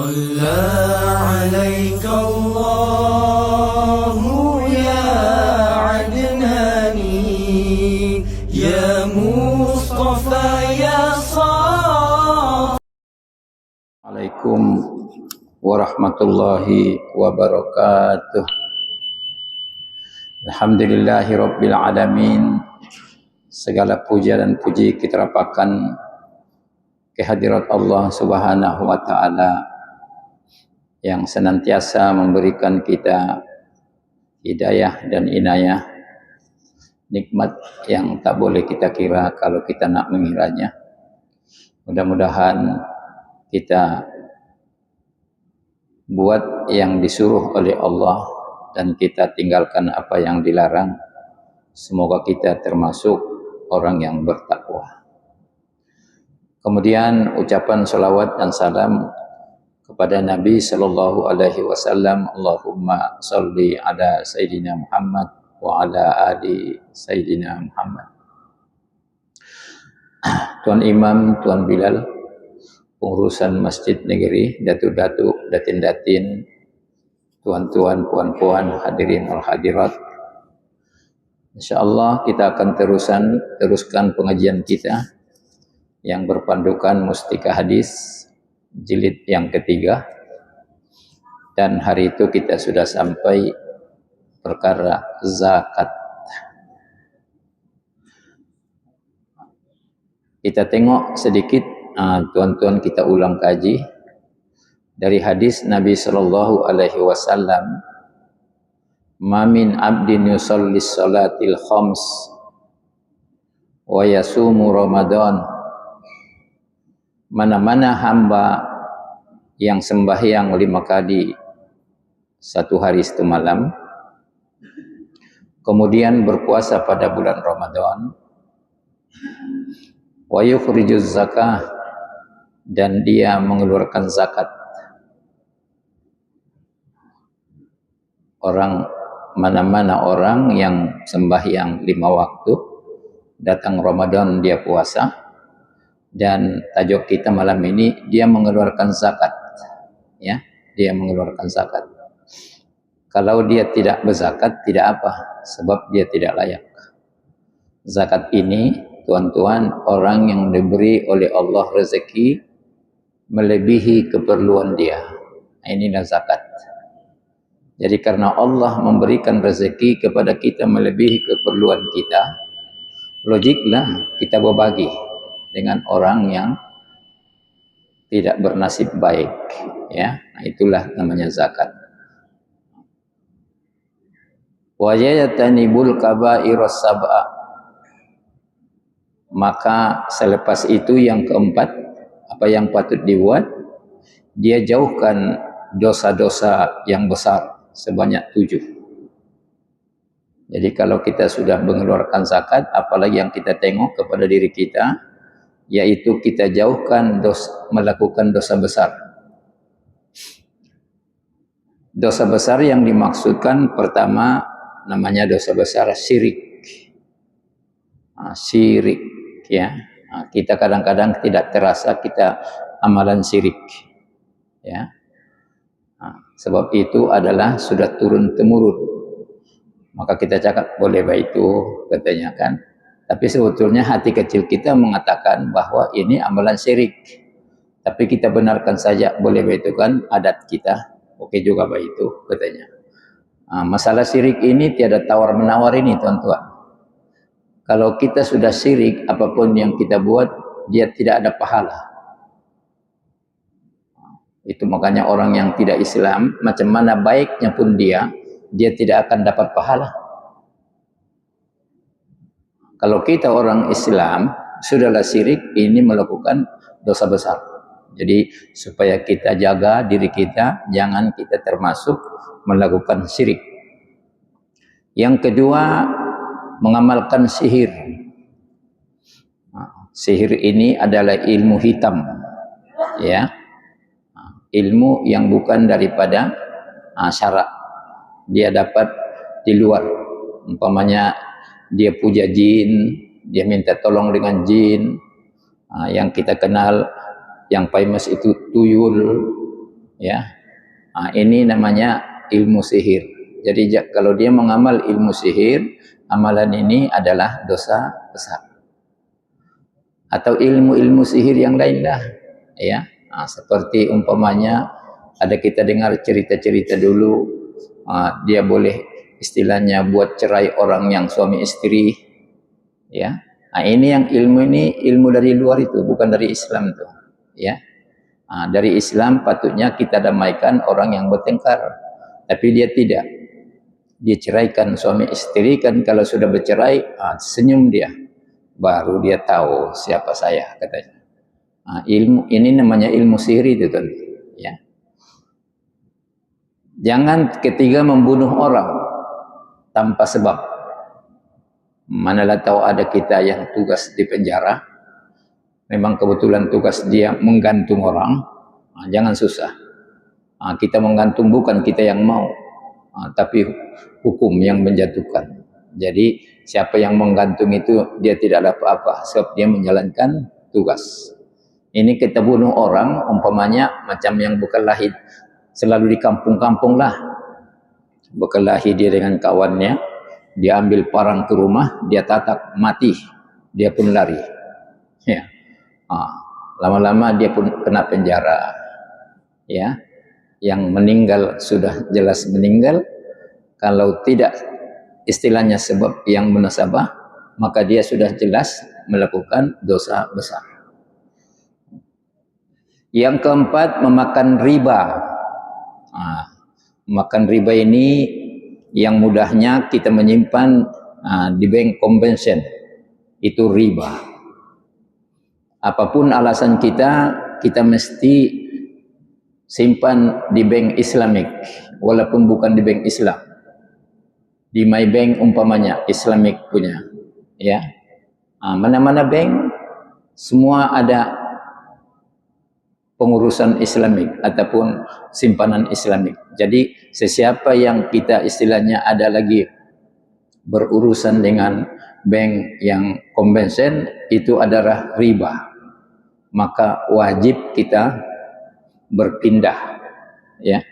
صلى عليك الله يا عدناني يا مصطفى يا صافي. Assalamualaikum warahmatullahi wabarakatuh. Alhamdulillahi rabbil alamin. Segala puja dan puji kita rapatkan kehadirat Allah Subhanahu wa taala yang senantiasa memberikan kita hidayah dan inayah, nikmat yang tak boleh kita kira kalau kita nak mengiranya. Mudah-mudahan kita buat yang disuruh oleh Allah dan kita tinggalkan apa yang dilarang. Semoga kita termasuk orang yang bertakwa. Kemudian ucapan salawat dan salam kepada Nabi sallallahu alaihi wasallam. Allahumma shalli ala Sayyidina Muhammad wa ala ali Sayyidina Muhammad. Tuan Imam, Tuan Bilal, pengurusan Masjid Negeri, Datuk-datuk, datin-datin, tuan-tuan, puan-puan, hadirin wal hadirat. InsyaAllah kita akan teruskan pengajian kita yang berpandukan Mustika Hadis jilid yang ketiga, dan hari itu kita sudah sampai perkara zakat. Kita tengok sedikit, tuan-tuan, kita ulang kaji dari hadis Nabi sallallahu alaihi wasallam, "Ma min 'abdin yusalli salatil khams wa yasumu Ramadan." Mana-mana hamba yang sembahyang 5 kali 1 hari 1 malam, kemudian berpuasa pada bulan Ramadan, wa yukhrijuz zakah, dan dia mengeluarkan zakat. Mana-mana orang yang sembahyang 5 waktu, datang Ramadan dia puasa, dan tajuk kita malam ini dia mengeluarkan zakat, ya, dia mengeluarkan zakat. Kalau dia tidak berzakat tidak apa, sebab dia tidak layak. Zakat ini, tuan-tuan, orang yang diberi oleh Allah rezeki melebihi keperluan dia, inilah zakat. Jadi karena Allah memberikan rezeki kepada kita melebihi keperluan kita, logiklah kita berbagi dengan orang yang tidak bernasib baik, ya. Nah, itulah namanya zakat. Wa yatanibul kaba'irus sab'a. Maka selepas itu yang keempat, apa yang patut dibuat? Dia jauhkan dosa-dosa yang besar sebanyak 7. Jadi kalau kita sudah mengeluarkan zakat, apalagi yang kita tengok kepada diri kita, yaitu kita jauhkan melakukan dosa besar. Dosa besar yang dimaksudkan pertama namanya dosa besar syirik. Syirik, ya. Kita kadang-kadang tidak terasa kita amalan syirik, ya. Sebab itu adalah sudah turun temurun. Maka kita cakap boleh baik itu, katanya kan. Tapi sebetulnya hati kecil kita mengatakan bahwa ini amalan syirik. Tapi kita benarkan saja, boleh baik itu kan adat kita. Oke juga baik itu, katanya. Masalah syirik ini tiada tawar-menawar ini, tuan-tuan. Kalau kita sudah syirik, apapun yang kita buat, dia tidak ada pahala. Itu makanya orang yang tidak Islam, macam mana baiknya pun dia tidak akan dapat pahala. Kalau kita orang Islam, sudahlah syirik, ini melakukan dosa besar. Jadi supaya kita jaga diri kita, jangan kita termasuk melakukan syirik. Yang kedua, mengamalkan sihir. Sihir ini adalah ilmu hitam, ya, ilmu yang bukan daripada syarak. Dia dapat di luar. Umpamanya dia puja jin, dia minta tolong dengan jin. Yang kita kenal yang famous itu tuyul, Ya, ini namanya ilmu sihir. Jadi kalau dia mengamal ilmu sihir, amalan ini adalah dosa besar. Atau ilmu-ilmu sihir yang lain lah, ya. Seperti umpamanya ada kita dengar cerita-cerita dulu, dia boleh istilahnya buat cerai orang yang suami istri, ya. Ini yang ilmu dari luar itu, bukan dari Islam tuh, ya. Dari Islam patutnya kita damaikan orang yang bertengkar, tapi dia tidak. Dia ceraikan suami istri, kan kalau sudah bercerai, senyum dia, baru dia tahu siapa saya, katanya. Ilmu ini namanya ilmu sihir itu, kan, ya. Jangan ketiga membunuh orang tanpa sebab. Manalah tahu ada kita yang tugas di penjara, memang kebetulan tugas dia menggantung orang, jangan susah. Kita menggantung bukan kita yang mau, tapi hukum yang menjatuhkan. Jadi siapa yang menggantung itu dia tidak ada apa-apa, sebab dia menjalankan tugas. Ini kita bunuh orang, umpamanya macam yang berkelahi selalu di kampung-kampung lah. Berkelahi dia dengan kawannya, dia ambil parang ke rumah, dia tatak, mati, dia pun lari. Ya. Lama-lama dia pun kena penjara. Ya. Yang meninggal sudah jelas meninggal. Kalau tidak istilahnya sebab yang munasabah, maka dia sudah jelas melakukan dosa besar. Yang keempat, memakan riba. Makan riba ini yang mudahnya kita menyimpan di bank convention, itu riba. Apapun alasan kita mesti simpan di bank Islamik, walaupun bukan di bank Islam. Di my bank umpamanya Islamik punya, ya. Mana-mana bank semua ada pengurusan Islamik ataupun simpanan Islamik. Jadi sesiapa yang kita istilahnya ada lagi berurusan dengan bank yang convention, itu adalah riba. Maka wajib kita berpindah, ya.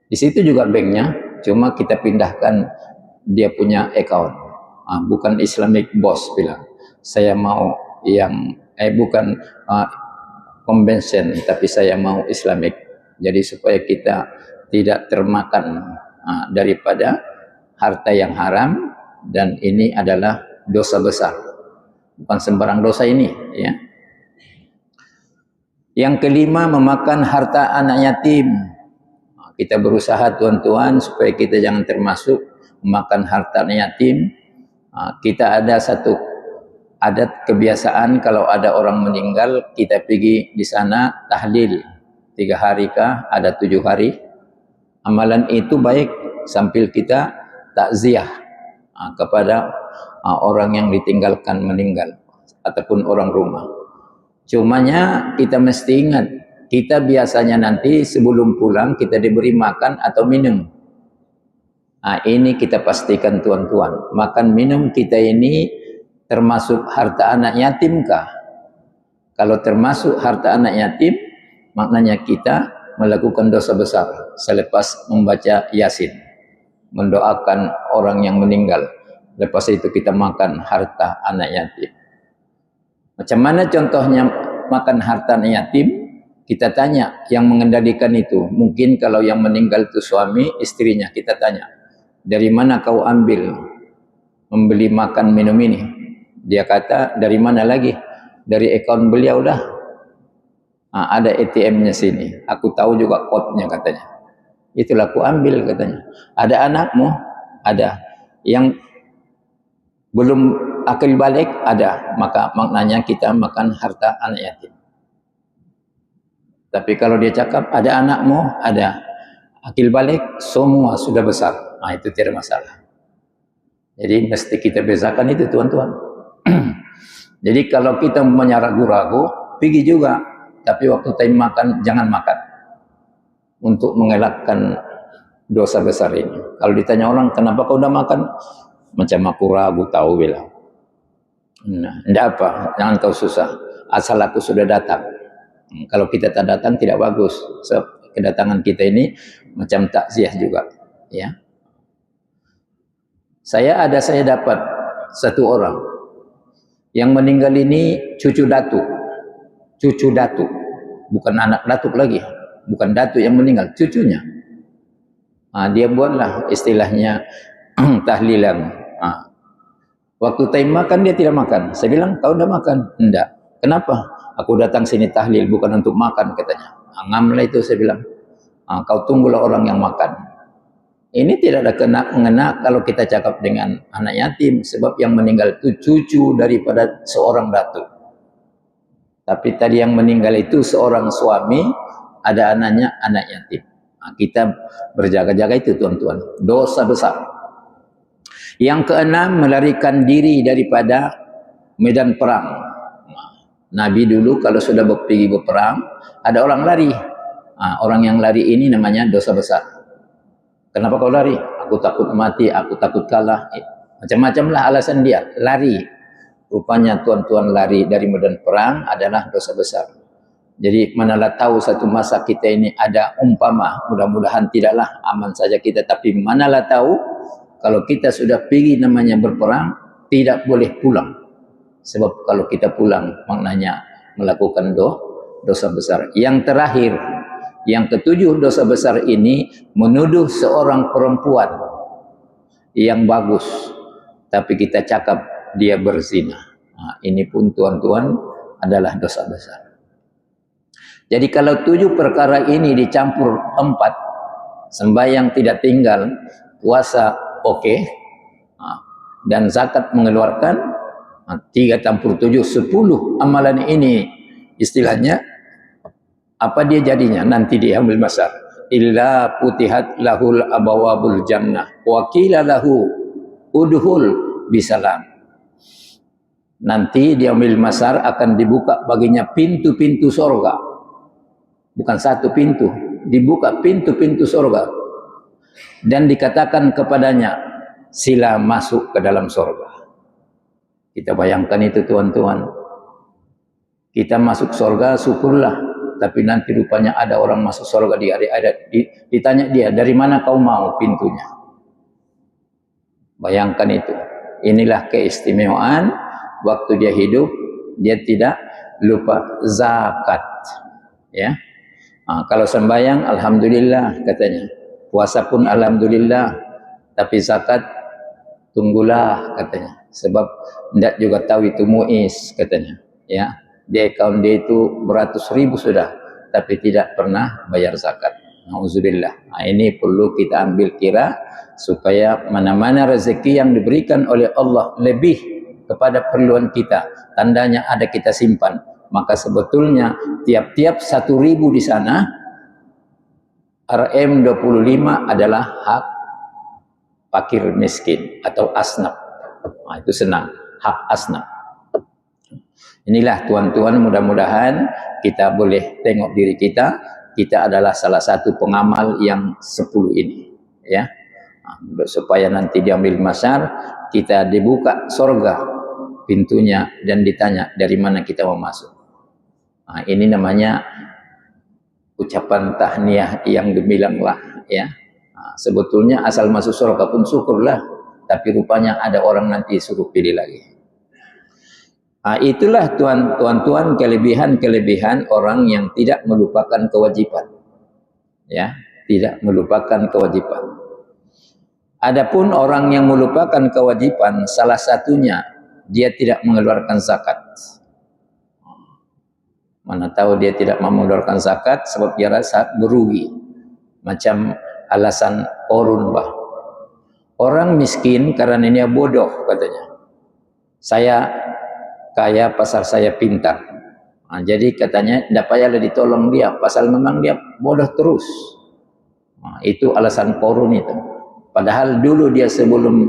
Di situ juga banknya, cuma kita pindahkan dia punya account. Bukan Islamic boss bilang, saya mau yang bukan convention, tapi saya mau Islamic. Jadi supaya kita tidak termakan daripada harta yang haram, dan ini adalah dosa besar, bukan sembarang dosa ini, ya. Yang kelima, memakan harta anak yatim. Kita berusaha tuan-tuan supaya kita jangan termasuk memakan harta anak yatim. Kita ada satu adat kebiasaan, kalau ada orang meninggal kita pergi di sana tahlil 3 hari kah, ada 7 hari. Amalan itu baik sambil kita takziah kepada orang yang ditinggalkan meninggal ataupun orang rumah. Cumanya kita mesti ingat, kita biasanya nanti sebelum pulang kita diberi makan atau minum. Ini kita pastikan tuan-tuan, makan minum kita ini termasuk harta anak yatim kah? Kalau termasuk harta anak yatim, maknanya kita melakukan dosa besar selepas membaca Yasin, mendoakan orang yang meninggal. Lepas itu kita makan harta anak yatim. Macam mana contohnya makan harta anak yatim? Kita tanya yang mengendalikan itu. Mungkin kalau yang meninggal itu suami, istrinya, kita tanya, dari mana kau ambil membeli makan minum ini? Dia kata, dari mana lagi? Dari akaun beliau dah. Ada ATM-nya sini. Aku tahu juga kodnya, katanya. Itulah aku ambil, katanya. Ada anakmu? Ada. Yang belum akil balik? Ada. Maka maknanya kita makan harta anak yatim. Tapi kalau dia cakap, ada anakmu? Ada. Akil balik, semua sudah besar. Itu tidak masalah. Jadi mesti kita bezakan itu, tuan-tuan. Jadi kalau kita ragu-ragu, pergi juga. Tapi waktu time makan, jangan makan. Untuk mengelakkan dosa besar ini. Kalau ditanya orang, kenapa kau udah makan? Macam aku ragu, tahu bilang. Nah, tidak apa, jangan kau susah. Asal aku sudah datang. Kalau kita tak datang, tidak bagus. So, kedatangan kita ini macam takziah juga, ya. Saya dapat satu orang yang meninggal ini cucu datuk, bukan anak datuk lagi, bukan datuk yang meninggal, cucunya. Dia buatlah istilahnya tahlilan. Waktu time makan dia tidak makan. Saya bilang, kau dah makan? Enggak. Kenapa? Aku datang sini tahlil bukan untuk makan, katanya. Ngamlah itu, saya bilang. Kau tunggulah orang yang makan. Ini tidak ada mengena kalau kita cakap dengan anak yatim, sebab yang meninggal itu cucu daripada seorang datuk. Tapi tadi yang meninggal itu seorang suami, ada anaknya anak yatim. Kita berjaga-jaga itu, tuan-tuan. Dosa besar. Yang keenam, melarikan diri daripada medan perang. Nabi dulu kalau sudah pergi berperang, ada orang lari. Orang yang lari ini namanya dosa besar. Kenapa kau lari? Aku takut mati, aku takut kalah. Macam-macam lah alasan dia, lari. Rupanya tuan-tuan, lari dari medan perang adalah dosa besar. Jadi manalah tahu satu masa kita ini ada umpama, mudah-mudahan tidaklah, aman saja kita, tapi manalah tahu kalau kita sudah pergi namanya berperang, tidak boleh pulang. Sebab kalau kita pulang maknanya melakukan dosa besar. Yang terakhir, yang ketujuh dosa besar ini, menuduh seorang perempuan yang bagus tapi kita cakap dia berzina. Ini pun tuan-tuan adalah dosa besar. Jadi kalau 7 perkara ini dicampur 4, sembahyang tidak tinggal, puasa oke, dan zakat mengeluarkan, 3 campur 7, 10 amalan ini istilahnya, apa dia jadinya? Nanti dia ambil masar. Illa putihat lahul abawabul jannah wa qila lahu udhul bisalam. Nanti dia ambil masar akan dibuka baginya pintu-pintu sorga. Bukan satu pintu, dibuka pintu-pintu sorga. Dan dikatakan kepadanya, sila masuk ke dalam sorga. Kita bayangkan itu, tuan-tuan. Kita masuk sorga, syukurlah. Tapi nanti rupanya ada orang masuk sorga, ditanya dia, dari mana kau mau pintunya? Bayangkan itu. Inilah keistimewaan waktu dia hidup, dia tidak lupa zakat. Ya. Kalau sembahyang, alhamdulillah katanya. Puasa pun alhamdulillah. Tapi zakat, tunggulah katanya. Sebab tidak juga tahu itu muiz katanya. Ya, di akaun dia itu beratus ribu sudah, tapi tidak pernah bayar zakat. Nauzubillah. Ini perlu kita ambil kira supaya mana-mana rezeki yang diberikan oleh Allah lebih kepada perluan kita, tandanya ada kita simpan. Maka sebetulnya tiap-tiap 1.000 di sana, RM25 adalah hak fakir miskin atau asnaf. Itu senang, hak asnaf. Inilah tuan-tuan, mudah-mudahan kita boleh tengok diri kita, kita adalah salah satu pengamal yang 10 ini. Ya, supaya nanti diambil masar, kita dibuka sorga pintunya dan ditanya dari mana kita mau masuk. Ini namanya ucapan tahniah yang gemilanglah, ya. Sebetulnya asal masuk surga pun syukurlah, tapi rupanya ada orang nanti suruh pilih lagi. Itulah tuan-tuan kelebihan orang yang tidak melupakan kewajiban, ya, tidak melupakan kewajiban. Adapun orang yang melupakan kewajiban, salah satunya dia tidak mengeluarkan zakat. Mana tahu dia tidak mau mengeluarkan zakat sebab dia rasa berugi. Macam alasan Qarun, bah. Orang miskin karena dia bodoh katanya. Saya kaya pasal saya pintar. Jadi katanya tidak payahlah ditolong dia pasal memang dia bodoh terus. Itu alasan Qarun itu. Padahal dulu dia sebelum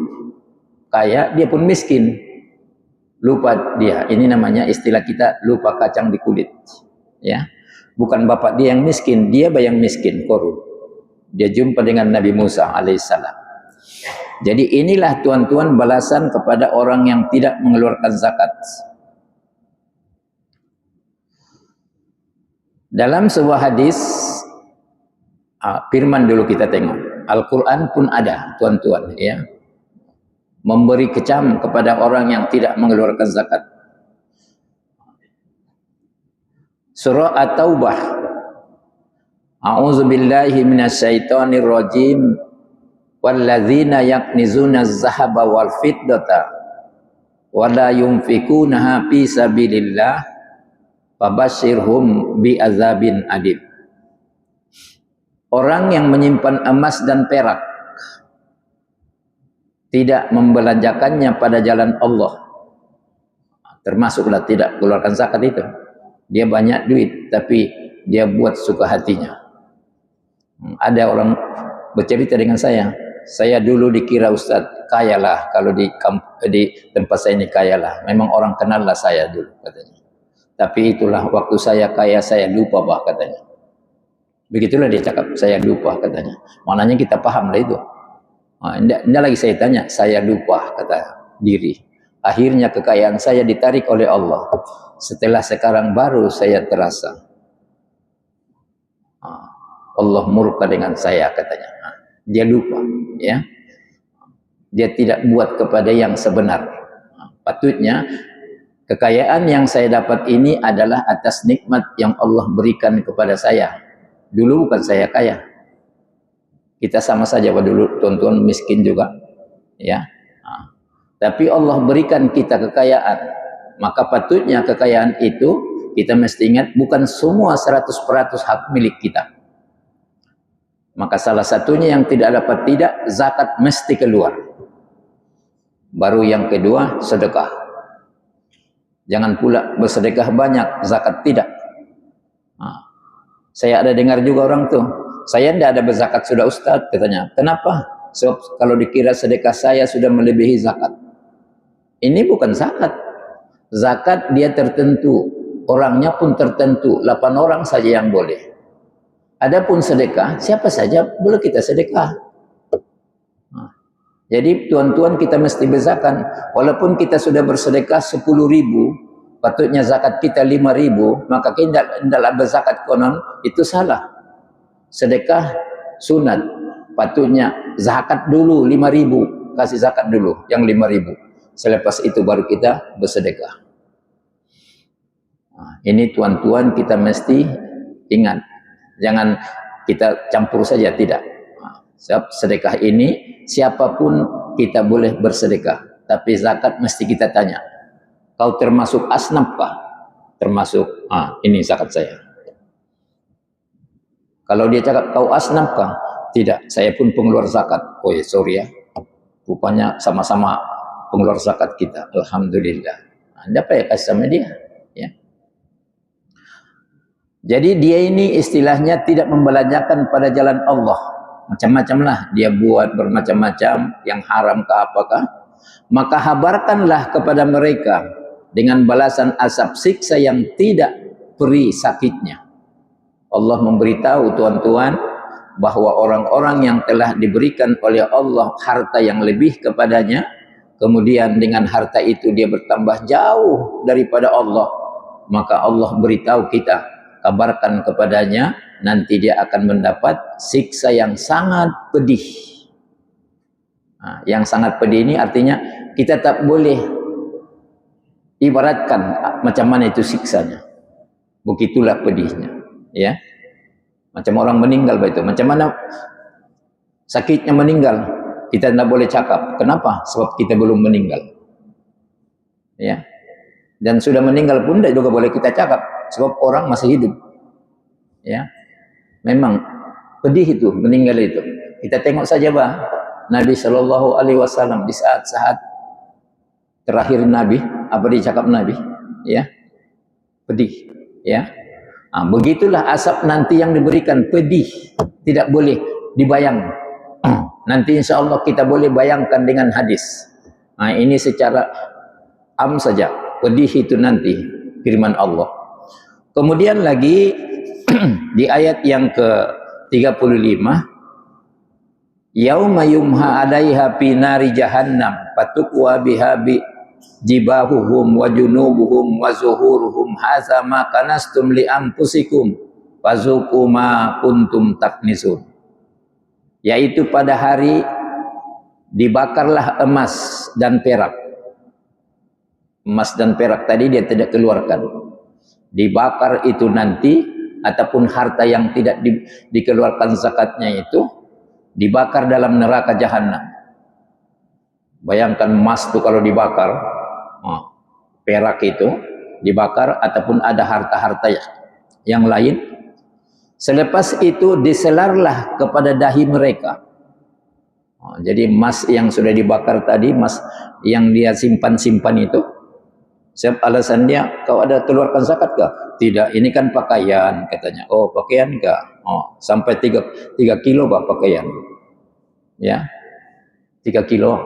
kaya dia pun miskin. Lupa dia, ini namanya istilah kita lupa kacang di kulit, ya. Bukan bapak dia yang miskin, dia yang miskin, Qarun. Dia jumpa dengan Nabi Musa alaihissalam. Jadi inilah tuan-tuan balasan kepada orang yang tidak mengeluarkan zakat. Dalam sebuah hadis Firman dulu kita tengok. Al-Quran pun ada, tuan-tuan, ya. Memberi kecam kepada orang yang tidak mengeluarkan zakat. Surah At-Taubah. A'udzubillahi minasyaitonir rajim. Walladzina yaknizuna az-zahaba wal fiddata wa la yunfikunaha fi sabilillah fabashshirhum bi'adzabin adim. Orang yang menyimpan emas dan perak tidak membelanjakannya pada jalan Allah, termasuklah tidak keluarkan zakat itu. Dia banyak duit tapi dia buat suka hatinya. Ada orang bercerita dengan saya dulu dikira Ustaz kayalah, kalau di tempat saya ini kayalah. Memang orang kenal lah saya dulu katanya. Tapi itulah waktu saya kaya saya lupa bah katanya. Begitulah dia cakap, saya lupa katanya. Maknanya kita paham lah itu. Tidak lagi saya tanya, saya lupa kata diri. Akhirnya kekayaan saya ditarik oleh Allah. Setelah sekarang baru saya terasa. Allah murka dengan saya katanya. Dia lupa, ya. Dia tidak buat kepada yang sebenar. Patutnya kekayaan yang saya dapat ini adalah atas nikmat yang Allah berikan kepada saya. Dulu bukan saya kaya. Kita sama saja pada dulu tuan-tuan miskin juga, ya. Tapi Allah berikan kita kekayaan. Maka patutnya kekayaan itu kita mesti ingat bukan semua 100% hak milik kita. Maka salah satunya yang tidak dapat tidak, zakat mesti keluar. Baru yang kedua, sedekah. Jangan pula bersedekah banyak, zakat tidak. Saya ada dengar juga orang tuh, saya tidak ada berzakat sudah Ustaz, katanya. Kenapa? Sebab kalau dikira sedekah saya sudah melebihi zakat. Ini bukan zakat. Zakat dia tertentu, orangnya pun tertentu, 8 orang saja yang boleh. Adapun sedekah, siapa saja boleh kita sedekah. Jadi tuan-tuan kita mesti berzakat. Walaupun kita sudah bersedekah 10.000, patutnya zakat kita 5.000, maka kita tidak berzakat konon, itu salah. Sedekah sunat, patutnya zakat dulu 5.000, kasih zakat dulu yang 5.000. Selepas itu baru kita bersedekah. Ini tuan-tuan kita mesti ingat. Jangan kita campur saja, tidak. Sebab sedekah ini siapapun kita boleh bersedekah, tapi zakat mesti kita tanya. Kau termasuk asnaf kah? Termasuk, ini zakat saya. Kalau dia cakap kau asnaf kah? Tidak, saya pun pengeluar zakat. Oh ya, sorry ya. Rupanya sama-sama pengeluar zakat kita. Alhamdulillah. Anda apa ya kasih sama dia? Ya. Jadi dia ini istilahnya tidak membelanjakan pada jalan Allah. Macam-macam lah dia buat, bermacam-macam, yang haram ke apakah. Maka habarkanlah kepada mereka dengan balasan azab siksa yang tidak perih sakitnya. Allah memberitahu tuan-tuan bahwa orang-orang yang telah diberikan oleh Allah harta yang lebih kepadanya, kemudian dengan harta itu dia bertambah jauh daripada Allah, maka Allah beritahu kita, kabarkan kepadanya, nanti dia akan mendapat siksa yang sangat pedih. Yang sangat pedih ini artinya kita tak boleh ibaratkan macam mana itu siksanya. Begitulah pedihnya, ya. Macam orang meninggal begitu. Macam mana sakitnya meninggal, kita tidak boleh cakap. Kenapa? Sebab kita belum meninggal, ya. Dan sudah meninggal pun tidak juga boleh kita cakap, sebab orang masih hidup, ya. Memang pedih itu meninggal itu. Kita tengok saja bah Nabi SAW di saat-saat terakhir Nabi, apa dia cakap Nabi, ya, pedih, ya. Begitulah asap nanti yang diberikan, pedih, tidak boleh dibayang. Nanti insya Allah kita boleh bayangkan dengan hadis. Ini secara saja, pedih itu nanti firman Allah. Kemudian lagi di ayat yang ke-35, yauma yumha 'alaiha fi nari jahannam fatukwa biha bi jibahuhum wa junubuhum wa zuhuruhum hadza ma kanastum li anfusikum fazuqu ma kuntum taknisun. yaitu pada hari dibakarlah emas dan perak. Emas dan perak tadi dia tidak keluarkan. Dibakar itu nanti, ataupun harta yang tidak dikeluarkan zakatnya itu dibakar dalam neraka jahanam. Bayangkan emas itu kalau dibakar, perak itu dibakar, ataupun ada harta-harta yang lain. Selepas itu diselarlah kepada dahi mereka. Jadi emas yang sudah dibakar tadi, emas yang dia simpan-simpan itu, sebab alasan dia, kau ada keluarkan zakat kah? Tidak, ini kan pakaian katanya. Oh, pakaian kah? Oh, sampai 3 kilo bah pakaian. Ya, 3 kilo.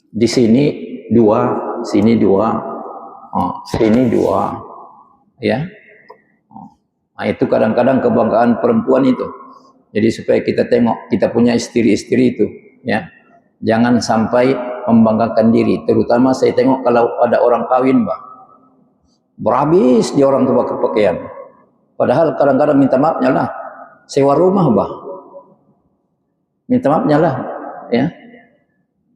Di sini 2, sini 2, sini 2, ya. Nah, itu kadang-kadang kebanggaan perempuan itu. Jadi supaya kita tengok kita punya istri-istri itu, ya. Jangan sampai membanggakan diri. Terutama saya tengok kalau ada orang kawin, bah, berhabis dia orang tu pakai pakaian. Padahal kadang-kadang minta maafnya lah, sewa rumah, bah, minta maafnya lah, ya.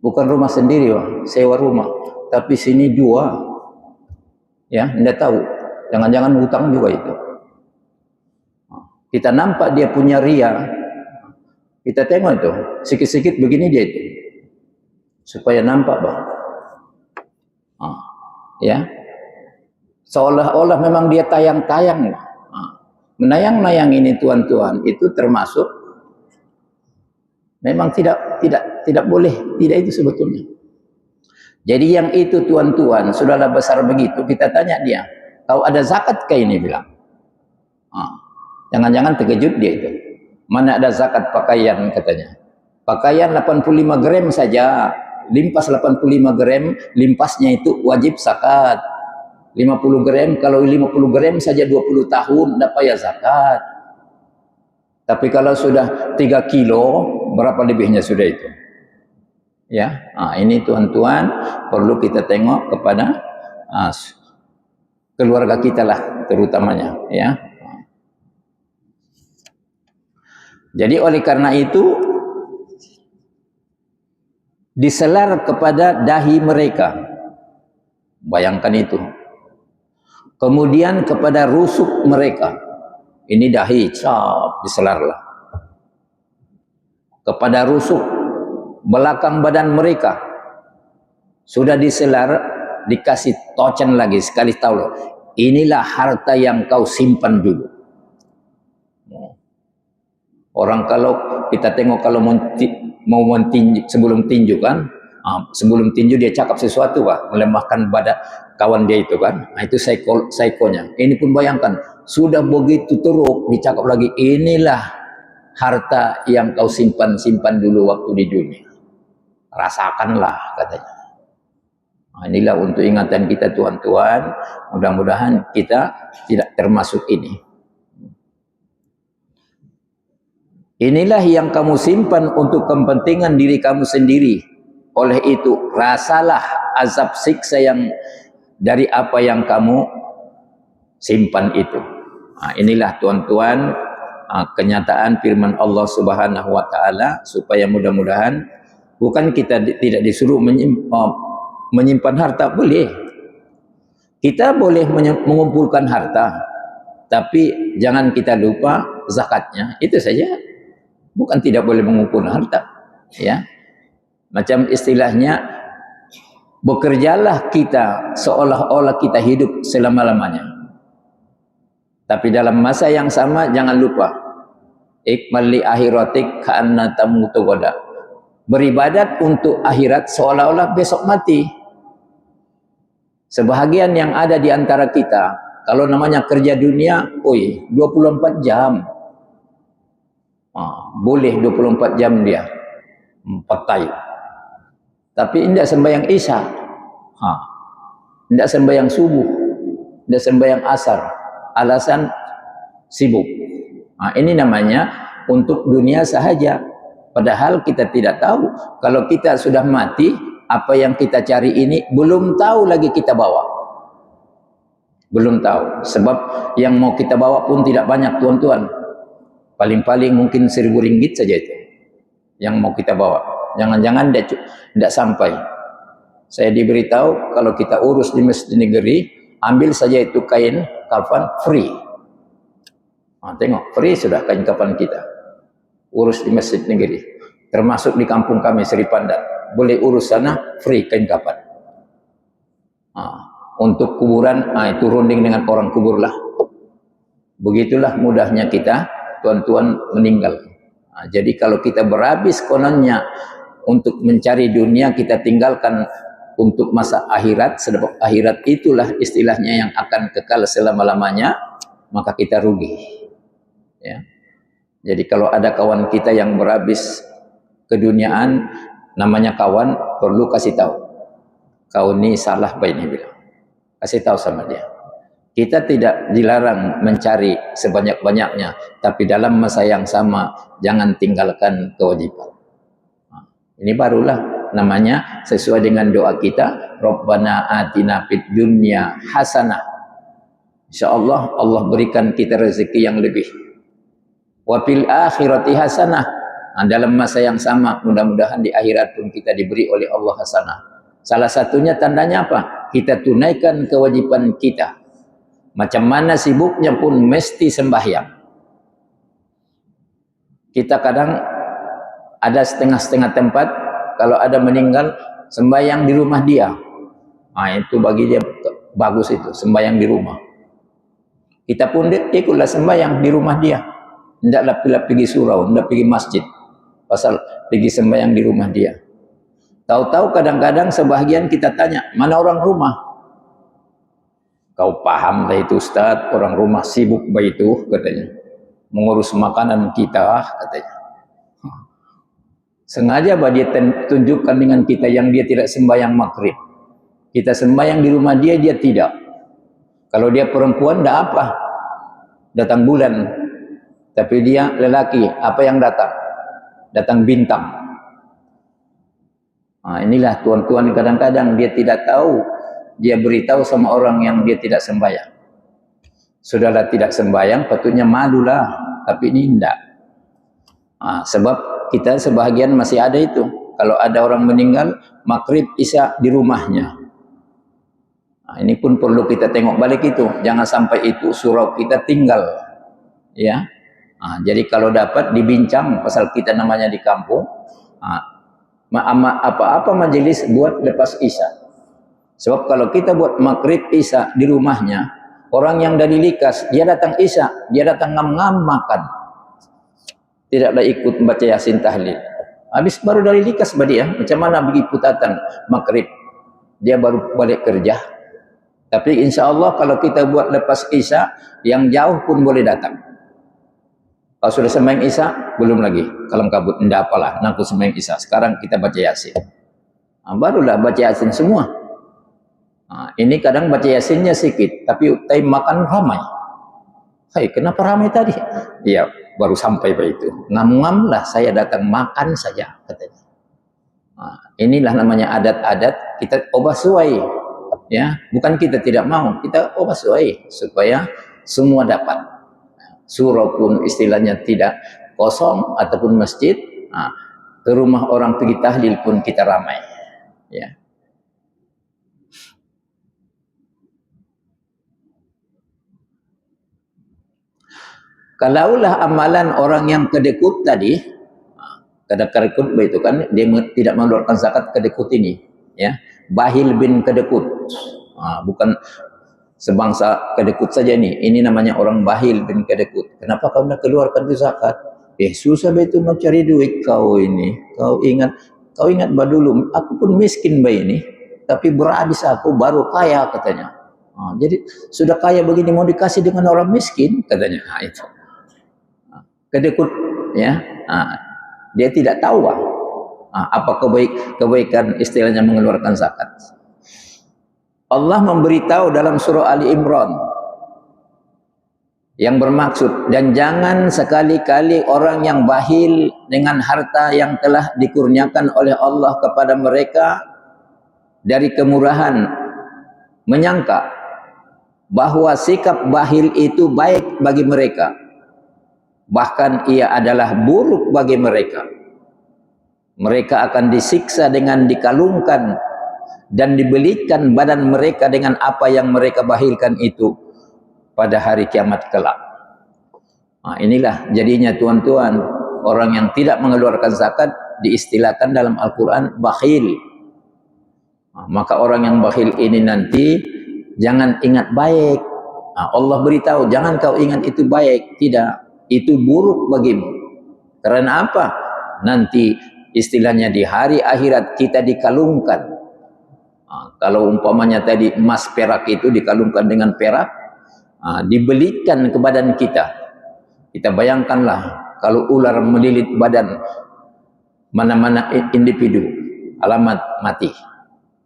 Bukan rumah sendiri, bah, sewa rumah. Tapi sini 2, ya, tidak tahu. Jangan-jangan hutang juga itu. Kita nampak dia punya ria, kita tengok itu, sikit-sikit begini dia itu, supaya nampak, bah, ya, seolah-olah memang dia tayang-tayang. Menayang-nayang ini tuan-tuan itu termasuk memang tidak boleh, tidak itu sebetulnya. Jadi yang itu tuan-tuan sudahlah besar begitu, kita tanya dia, kau ada zakat kah ini, bilang. Jangan-jangan terkejut dia itu. Mana ada zakat pakaian katanya. Pakaian 85 gram saja. Limpas 85 gram, limpasnya itu wajib zakat. 50 gram, kalau 50 gram saja 20 tahun, tidak payah zakat. Tapi kalau sudah 3 kilo, berapa lebihnya sudah itu? Ya, ini tuan-tuan perlu kita tengok kepada keluarga kita lah terutamanya, ya. Jadi oleh karena itu diselar kepada dahi mereka. Bayangkan itu. Kemudian kepada rusuk mereka. Ini dahi, cap, diselarlah. Kepada rusuk belakang badan mereka. Sudah diselar, dikasih tocan lagi sekali tahu loh. Inilah harta yang kau simpan dulu. Orang kalau kita tengok kalau mau tinju, sebelum tinju kan, sebelum tinju dia cakap sesuatu, Pak, melemahkan badan kawan dia itu kan. Nah, itu psikonya. Ini pun bayangkan, sudah begitu teruk dicakap lagi, inilah harta yang kau simpan dulu waktu di dunia. Rasakanlah katanya. Nah, inilah untuk ingatan kita tuan-tuan, mudah-mudahan kita tidak termasuk ini. Inilah yang kamu simpan untuk kepentingan diri kamu sendiri. Oleh itu, rasalah azab siksa yang dari apa yang kamu simpan itu. Nah, inilah tuan-tuan kenyataan firman Allah Subhanahu wa taala, supaya mudah-mudahan bukan kita tidak disuruh menyimpan harta, boleh. Kita boleh mengumpulkan harta, tapi jangan kita lupa zakatnya. Itu saja. Bukan tidak boleh mengumpulkan harta, ya. Macam istilahnya, bekerjalah kita seolah-olah kita hidup selama-lamanya. Tapi dalam masa yang sama jangan lupa, ikmal li akhiratik ka'anna tamutu ghadan. Beribadat untuk akhirat seolah-olah besok mati. Sebahagian yang ada di antara kita, kalau namanya kerja dunia, 24 jam. Boleh 24 jam dia pakai. Tapi tidak sembahyang isya, tidak sembahyang subuh, tidak sembahyang asar. Alasan sibuk. Ini namanya untuk dunia sahaja. Padahal kita tidak tahu kalau kita sudah mati, apa yang kita cari ini belum tahu lagi kita bawa. Belum tahu. Sebab yang mau kita bawa pun tidak banyak tuan-tuan. Paling-paling mungkin 1.000 ringgit saja itu yang mau kita bawa. Jangan-jangan tidak sampai. Saya diberitahu kalau kita urus di masjid negeri, ambil saja itu kain kafan free. Tengok, free sudah kain kafan kita. Urus di masjid negeri. Termasuk di kampung kami Seri Pandan. Boleh urus sana, free kain kafan. Untuk kuburan, itu runding dengan orang kubur lah. Begitulah mudahnya kita, tuan-tuan meninggal. Jadi kalau kita berhabis kononnya untuk mencari dunia, kita tinggalkan untuk masa akhirat, sebab akhirat itulah istilahnya yang akan kekal selama-lamanya, maka kita rugi. Ya. Jadi kalau ada kawan kita yang berhabis keduniaan, namanya kawan, perlu kasih tahu. Kau ini salah baik ini bilang. Kasih tahu sama dia. Kita tidak dilarang mencari sebanyak-banyaknya, tapi dalam masa yang sama jangan tinggalkan kewajiban. Ini barulah namanya sesuai dengan doa kita, Rabbana atina fid dunya hasanah. Insyaallah Allah berikan kita rezeki yang lebih. Wa fil akhirati hasanah. Dalam masa yang sama, mudah-mudahan di akhirat pun kita diberi oleh Allah hasanah. Salah satunya tandanya apa? Kita tunaikan kewajiban kita. Macam mana sibuknya pun mesti sembahyang. Kita kadang ada setengah-setengah tempat, kalau ada meninggal, sembahyang di rumah dia. Itu bagi dia bagus itu, sembahyang di rumah. Kita pun ikutlah sembahyang di rumah dia. Tidaklah pergi surau, tidak pergi masjid. Pasal pergi sembahyang di rumah dia. Tahu-tahu kadang-kadang sebahagian kita tanya, mana orang rumah? Kau paham dah itu Ustaz, orang rumah sibuk begitu katanya. Mengurus makanan kita katanya. Sengaja dia tunjukkan dengan kita yang dia tidak sembahyang maghrib. Kita sembahyang di rumah dia, dia tidak. Kalau dia perempuan, tidak apa. Datang bulan. Tapi dia lelaki, apa yang datang? Datang bintang. Inilah tuan-tuan kadang-kadang dia tidak tahu. Dia beritahu sama orang yang dia tidak sembahyang. Sudahlah tidak sembahyang, patutnya malulah. Tapi ini tidak. Sebab kita sebahagian masih ada itu. Kalau ada orang meninggal, maghrib isya di rumahnya. Ini pun perlu kita tengok balik itu. Jangan sampai itu surau kita tinggal. Ya. Jadi kalau dapat dibincang pasal kita namanya di kampung. Apa-apa majelis buat lepas isya. Sebab kalau kita buat maghrib isya di rumahnya, orang yang dari Likas, dia datang isya, dia datang ngam-ngam makan. Tidaklah ikut membaca Yasin tahlil. Habis baru dari Likas dia, macam mana pergi putatan maghrib. Dia baru balik kerja. Tapi insya Allah kalau kita buat lepas isya, yang jauh pun boleh datang. Kalau sudah sembahyang isya, belum lagi. Kalau kabut, tidak apalah, nanti sembahyang isya. Sekarang kita baca Yasin. Barulah baca Yasin semua. Ini kadang baca Yasinnya sedikit, tapi time makan ramai. Hai, kenapa ramai tadi? Ya, baru sampai begitu. Ngam-ngam lah, saya datang makan saja, katanya. Inilah namanya adat-adat, kita ubah sesuai. Ya, bukan kita tidak mau, kita ubah sesuai supaya semua dapat. Surau pun istilahnya tidak kosong ataupun masjid. Ke rumah orang pergi tahlil pun kita ramai. Ya. Kalaulah amalan orang yang kedekut tadi, kedekut itu kan dia tidak mengeluarkan zakat kedekut ini, ya. Bahil bin kedekut, bukan sebangsa kedekut saja nih. Ini namanya orang bahil bin kedekut. Kenapa kau nak keluarkan itu zakat? Susah betul mencari duit kau ini. Kau ingat dulu, aku pun miskin bayi ini, tapi berhabis aku baru kaya katanya. Jadi sudah kaya begini mau dikasih dengan orang miskin katanya. Itu kedekut, ya. Dia tidak tahu apa kebaikan istilahnya mengeluarkan zakat. Allah memberitahu dalam surah Ali Imran yang bermaksud, dan jangan sekali-kali orang yang bahil dengan harta yang telah dikurniakan oleh Allah kepada mereka dari kemurahan menyangka bahwa sikap bahil itu baik bagi mereka. bahkan ia adalah buruk bagi mereka. Mereka akan disiksa dengan dikalungkan dan dibelikan badan mereka dengan apa yang mereka bakhilkan itu pada hari kiamat kelak. Nah, inilah jadinya tuan-tuan, orang yang tidak mengeluarkan zakat diistilahkan dalam Al-Quran bakhil. Nah, maka orang yang bakhil ini nanti jangan ingat baik. Nah, Allah beritahu, jangan kau ingat itu baik. Tidak, itu buruk bagimu. Karena apa? Nanti istilahnya di hari akhirat kita dikalungkan. Nah, kalau umpamanya tadi emas perak itu dikalungkan dengan perak, dibelikan ke badan kita. Kita bayangkanlah kalau ular melilit badan mana-mana individu, alamat mati.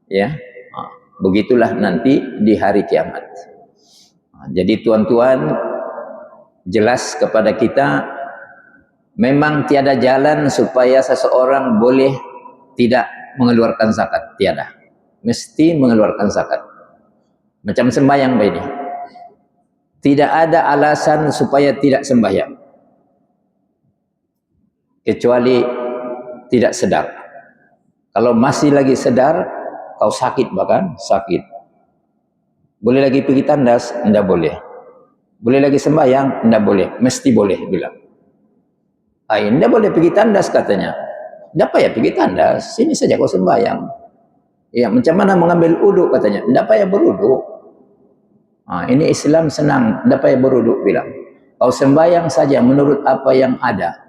Ya, begitulah nanti di hari kiamat. Jadi tuan-tuan, jelas kepada kita, memang tiada jalan supaya seseorang boleh tidak mengeluarkan zakat. Tiada, mesti mengeluarkan zakat. Macam sembahyang begini, tidak ada alasan supaya tidak sembahyang kecuali tidak sedar. Kalau masih lagi sedar, kau sakit, bahkan sakit, boleh lagi pergi tandas? Tidak boleh. Boleh lagi sembahyang? Tidak boleh. Mesti boleh bilang. Tidak boleh pergi tandas katanya. Tidak payah pergi tandas, sini saja kau sembahyang. Ya, macam mana mengambil uduk katanya? Tidak payah beruduk. Ini Islam senang, tidak payah beruduk bilang. Kau sembahyang saja menurut apa yang ada.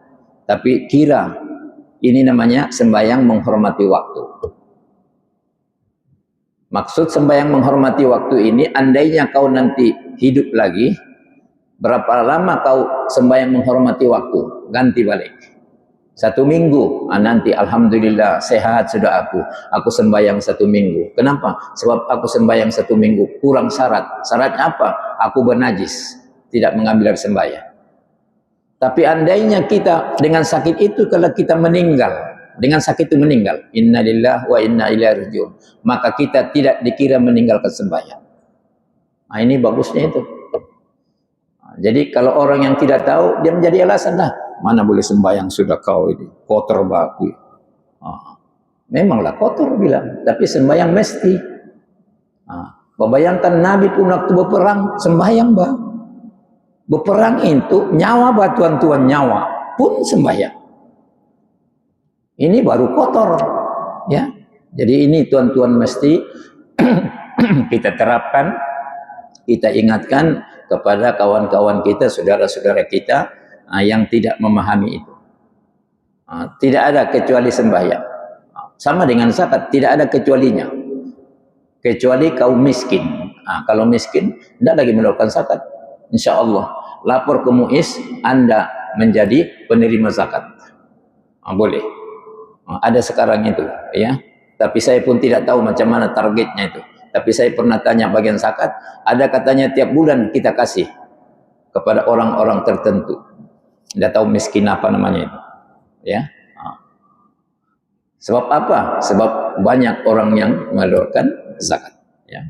Tapi kira ini namanya sembahyang menghormati waktu. Maksud sembahyang menghormati waktu ini, andainya kau nanti hidup lagi, berapa lama kau sembahyang menghormati waktu? Ganti balik. 1 minggu, nanti alhamdulillah sehat sudah aku sembahyang 1 minggu. Kenapa? Sebab aku sembahyang 1 minggu kurang syarat. Syaratnya apa? Aku bernajis, tidak mengambil air sembahyang. Tapi andainya kita dengan sakit itu, kalau kita meninggal, dengan sakit itu meninggal, innalillahi wa inna ilaihi rajiun, maka kita tidak dikira meninggalkan sembahyang. Ini bagusnya itu. Jadi kalau orang yang tidak tahu, dia menjadi alasan lah, mana boleh sembahyang sudah kau ini kotor baku. Memanglah kotor bilang, tapi sembahyang mesti. Bayangkan Nabi pun waktu berperang sembahyang bah. Berperang itu nyawa bah tuan-tuan, nyawa pun sembahyang. Ini baru kotor, ya. Jadi ini tuan-tuan mesti kita terapkan, kita ingatkan kepada kawan-kawan kita, saudara-saudara kita yang tidak memahami itu. Tidak ada kecuali sembahyang. Sama dengan zakat, tidak ada kecualinya. Kecuali kaum miskin. Kalau miskin, tidak lagi mengeluarkan zakat. Insya Allah, lapor ke MUIS, Anda menjadi penerima zakat. Boleh. Ada sekarang itu, ya. Tapi saya pun tidak tahu macam mana targetnya itu. Tapi saya pernah tanya bagian zakat, ada katanya tiap bulan kita kasih kepada orang-orang tertentu. Tidak tahu miskin apa namanya itu, ya. Sebab apa? Sebab banyak orang yang mengeluarkan zakat, ya.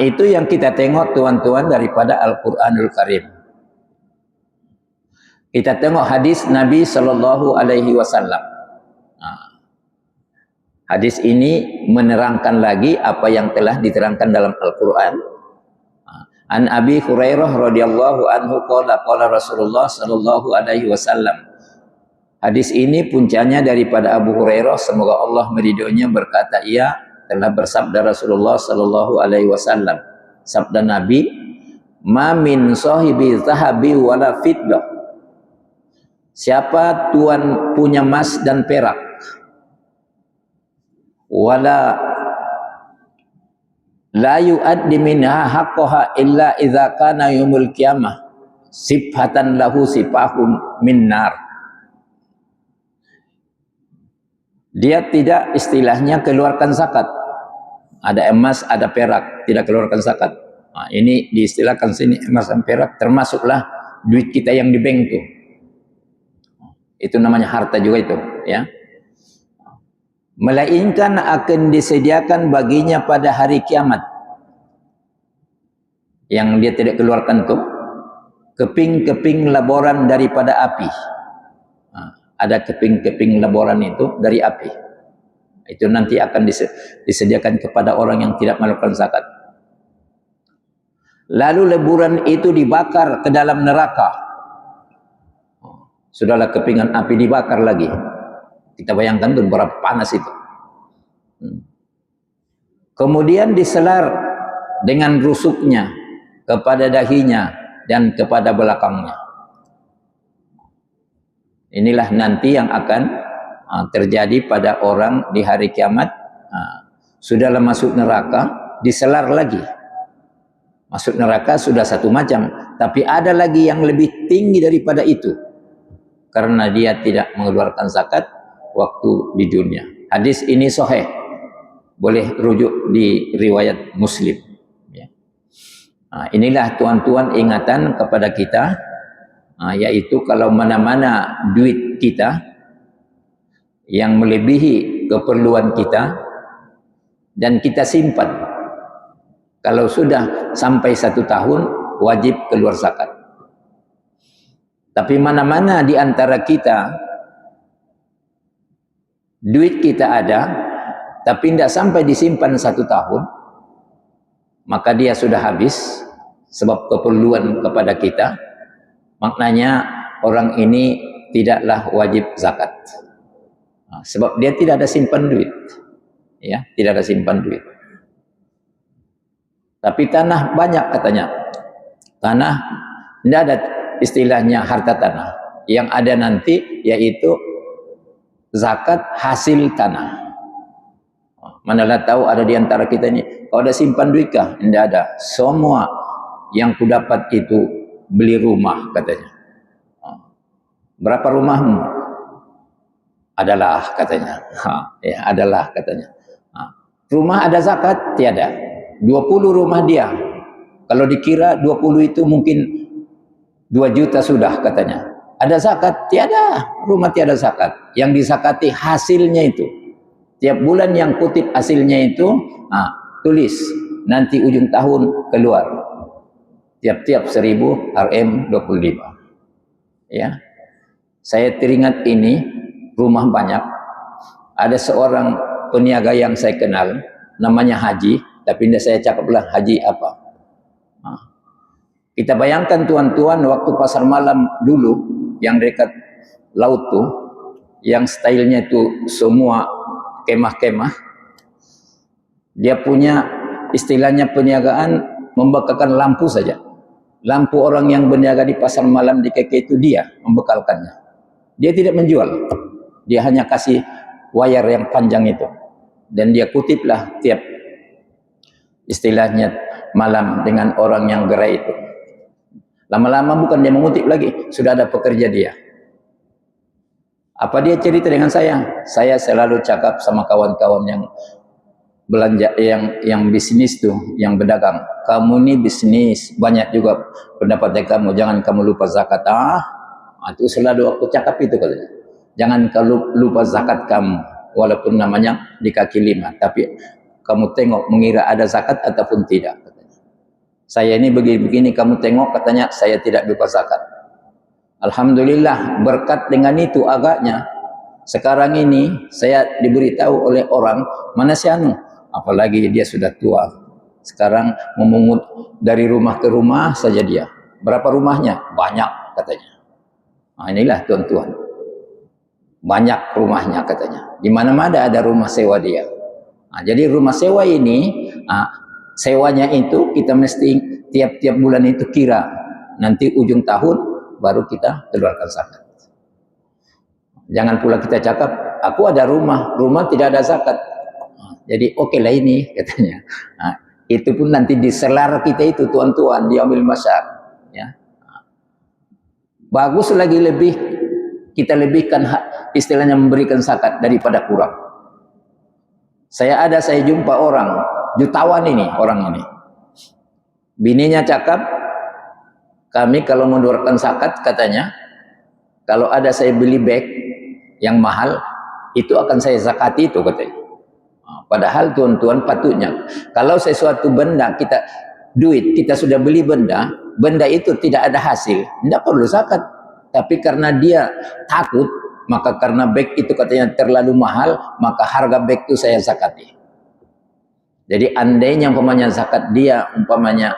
Itu yang kita tengok tuan-tuan daripada Al-Quranul Karim. Kita tengok hadis Nabi Sallallahu Alaihi Wasallam. Hadis ini menerangkan lagi apa yang telah diterangkan dalam Al-Quran. An Abi Hurairah radhiyallahu anhu qala qala Rasulullah sallallahu alaihi wasallam. Hadis ini puncanya daripada Abu Hurairah, semoga Allah meridhoinya, berkata ia telah bersabda Rasulullah sallallahu alaihi wasallam. Sabda Nabi, "Ma min sahibi zahabi wala fiddah." Siapa tuan punya emas dan perak, wala la yu'addi minha haqqaha illa idza kana yaumul qiyamah sifatan lahu sifahum min nar. Dia tidak istilahnya keluarkan zakat. Ada emas, ada perak, tidak keluarkan zakat. Ini diistilahkan sini emas dan perak, termasuklah duit kita yang di bank itu. Itu namanya harta juga itu, ya. Melainkan akan disediakan baginya pada hari kiamat yang dia tidak keluarkan tuh, keping-keping laboran daripada api. Ada keping-keping laboran itu dari api. Itu nanti akan disediakan kepada orang yang tidak melakukan zakat. Lalu leburan itu dibakar ke dalam neraka. Sudahlah kepingan api dibakar lagi. Kita bayangkan tuh berapa panas itu. Kemudian diselar dengan rusuknya kepada dahinya dan kepada belakangnya. Inilah nanti yang akan terjadi pada orang di hari kiamat. Sudahlah masuk neraka, diselar lagi. Masuk neraka sudah satu macam, tapi ada lagi yang lebih tinggi daripada itu. Karena dia tidak mengeluarkan zakat waktu di dunia. Hadis ini sahih. Boleh rujuk di riwayat Muslim. Inilah tuan-tuan ingatan kepada kita, yaitu kalau mana-mana duit kita yang melebihi keperluan kita dan kita simpan, kalau sudah sampai 1 tahun wajib keluar zakat. Tapi mana-mana di antara kita duit kita ada tapi tidak sampai disimpan 1 tahun, maka dia sudah habis sebab keperluan kepada kita. Maknanya orang ini tidaklah wajib zakat. Sebab dia tidak ada simpan duit. Ya, tidak ada simpan duit. Tapi tanah banyak katanya. Tanah tidak ada istilahnya harta tanah. Yang ada nanti yaitu zakat hasil tanah. Manalah tahu ada di antara kita ini, kau ada simpan duit kah? Tidak ada. Semua yang ku dapat itu beli rumah katanya. Berapa rumahmu? Adalah katanya. Ya, adalah katanya. Rumah ada zakat? Tiada. 20 rumah dia. Kalau dikira 20 itu mungkin 2 juta sudah katanya. Ada zakat? Tiada. Rumah tiada zakat. Yang disakati hasilnya itu. Tiap bulan yang kutip hasilnya itu, tulis nanti ujung tahun keluar. Tiap-tiap 1000 RM 25. Ya. Saya teringat ini, rumah banyak. Ada seorang peniaga yang saya kenal, namanya Haji, tapi tidak saya cakaplah Haji apa. Kita bayangkan tuan-tuan waktu pasar malam dulu yang dekat laut tuh, yang stylenya itu semua kemah-kemah. Dia punya istilahnya perniagaan membekakan lampu saja. Lampu orang yang berniaga di pasar malam di KK itu dia membekalkannya. Dia tidak menjual. Dia hanya kasih wayar yang panjang itu. Dan dia kutiplah tiap istilahnya malam dengan orang yang gerai itu. Lama-lama bukan dia mengutip lagi, sudah ada pekerja dia. Apa dia cerita dengan saya? Saya selalu cakap sama kawan-kawan yang belanja, yang bisnis tuh, yang berdagang. Kamu ni bisnis, banyak juga pendapatan kamu, jangan kamu lupa zakat. Itu selalu aku cakap itu katanya. Jangan kalau lupa zakat kamu, walaupun namanya di kaki 5, tapi kamu tengok mengira ada zakat ataupun tidak. Katanya. Saya ini begini-begini, kamu tengok katanya saya tidak lupa zakat. Alhamdulillah berkat dengan itu agaknya sekarang ini saya diberitahu oleh orang, mana si anu, apalagi dia sudah tua. Sekarang memungut dari rumah ke rumah saja dia. Berapa rumahnya? Banyak katanya. Inilah tuan-tuan. Banyak rumahnya katanya. Di mana-mana ada rumah sewa dia. Jadi rumah sewa ini, sewanya itu kita mesti tiap-tiap bulan itu kira. Nanti ujung tahun baru kita keluarkan zakat. Jangan pula kita cakap, aku ada rumah tidak ada zakat. Jadi oke lah ini katanya. Itu pun nanti diselar kita itu tuan-tuan, diambil masyar. Ya. Bagus lagi lebih kita lebihkan istilahnya memberikan zakat daripada kurang. Saya jumpa orang jutawan ini, orang ini. Bininya cakap, kami kalau mengeluarkan zakat katanya, kalau ada saya beli bag yang mahal, itu akan saya zakati itu katanya. Padahal tuan-tuan patutnya, kalau sesuatu benda kita duit, kita sudah beli benda, benda itu tidak ada hasil, tidak perlu zakat. Tapi karena dia takut, maka karena beg itu katanya terlalu mahal, maka harga beg itu saya zakati. Jadi andainya umpamanya zakat dia umpamanya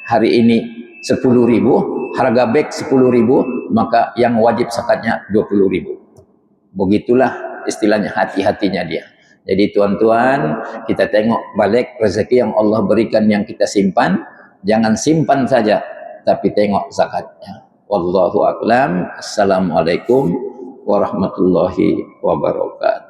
hari ini 10.000, harga beg 10.000, maka yang wajib zakatnya 20.000. Begitulah istilahnya hati-hatinya dia. Jadi tuan-tuan, kita tengok balik rezeki yang Allah berikan yang kita simpan, jangan simpan saja, tapi tengok zakatnya. Wallahu a'lam. Assalamualaikum warahmatullahi wabarakatuh.